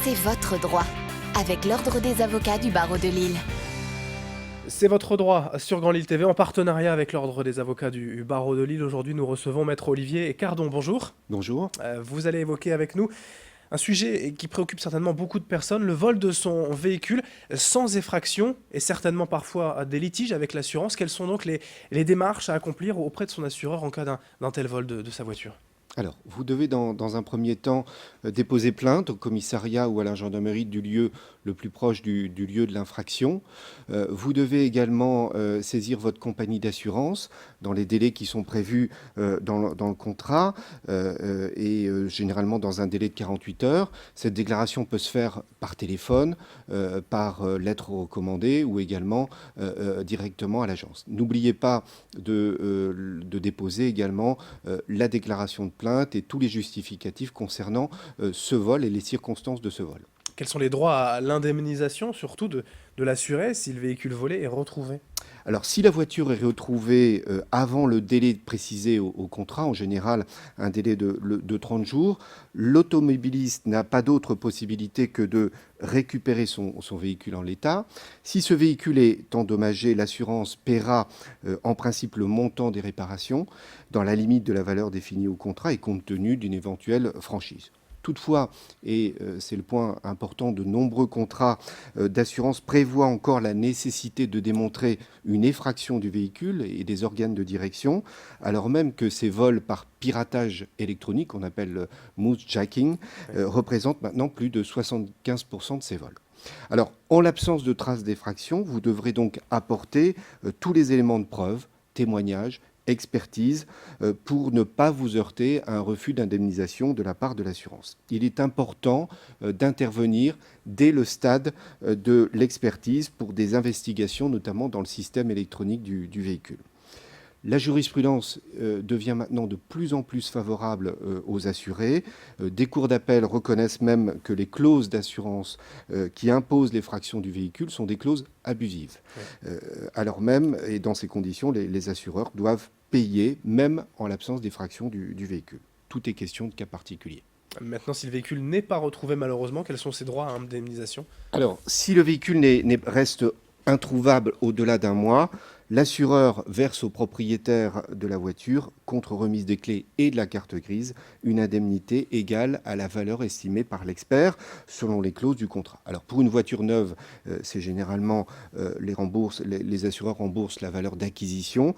C'est votre droit, avec l'Ordre des avocats du barreau de Lille. C'est votre droit sur Grand Lille TV en partenariat avec l'Ordre des avocats du barreau de Lille. Aujourd'hui, nous recevons Maître Olivier Cardon. Bonjour. Bonjour. Vous allez évoquer avec nous un sujet qui préoccupe certainement beaucoup de personnes, le vol de son véhicule sans effraction et certainement parfois des litiges avec l'assurance. Quelles sont donc les démarches à accomplir auprès de son assureur en cas d'un tel vol de sa voiture ? Alors, vous devez dans un premier temps déposer plainte au commissariat ou à la gendarmerie du lieu le plus proche du lieu de l'infraction. Vous devez également saisir votre compagnie d'assurance dans les délais qui sont prévus dans le contrat et généralement dans un délai de 48 heures. Cette déclaration peut se faire par téléphone, par lettre recommandée ou également directement à l'agence. N'oubliez pas de déposer également la déclaration de plainte et tous les justificatifs concernant ce vol et les circonstances de ce vol. Quels sont les droits à l'indemnisation, surtout de l'assuré, si le véhicule volé est retrouvé ? Alors, si la voiture est retrouvée avant le délai précisé au contrat, en général un délai de 30 jours, l'automobiliste n'a pas d'autre possibilité que de récupérer son véhicule en l'état. Si ce véhicule est endommagé, l'assurance paiera en principe le montant des réparations dans la limite de la valeur définie au contrat et compte tenu d'une éventuelle franchise. Toutefois, et c'est le point important, de nombreux contrats d'assurance prévoient encore la nécessité de démontrer une effraction du véhicule et des organes de direction, alors même que ces vols par piratage électronique, qu'on appelle moosejacking, représentent maintenant plus de 75% de ces vols. Alors, en l'absence de traces d'effraction, vous devrez donc apporter tous les éléments de preuve, témoignages, expertise pour ne pas vous heurter à un refus d'indemnisation de la part de l'assurance. Il est important d'intervenir dès le stade de l'expertise pour des investigations, notamment dans le système électronique du véhicule. La jurisprudence devient maintenant de plus en plus favorable aux assurés. Des cours d'appel reconnaissent même que les clauses d'assurance qui imposent l'effraction du véhicule sont des clauses abusives. Oui. Alors même, et dans ces conditions, les assureurs doivent payer, même en l'absence d'effraction du véhicule. Tout est question de cas particulier. Maintenant, si le véhicule n'est pas retrouvé malheureusement, quels sont ses droits à indemnisation ? Alors, si le véhicule reste introuvable au-delà d'un mois, l'assureur verse au propriétaire de la voiture, contre remise des clés et de la carte grise, une indemnité égale à la valeur estimée par l'expert selon les clauses du contrat. Alors pour une voiture neuve, c'est généralement les assureurs remboursent la valeur d'acquisition.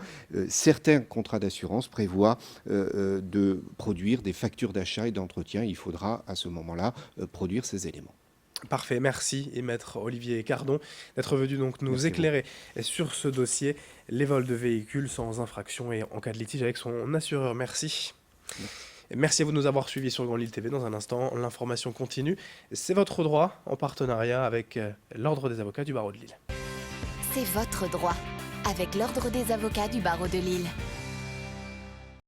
Certains contrats d'assurance prévoient de produire des factures d'achat et d'entretien. Il faudra à ce moment-là produire ces éléments. Parfait, merci et Maître Olivier Cardon d'être venu donc nous éclairer sur ce dossier, les vols de véhicules sans infraction et en cas de litige avec son assureur. Merci. Merci à vous de nous avoir suivis sur Grand Lille TV. Dans un instant, l'information continue. C'est votre droit en partenariat avec l'Ordre des avocats du barreau de Lille. C'est votre droit, avec l'Ordre des avocats du barreau de Lille.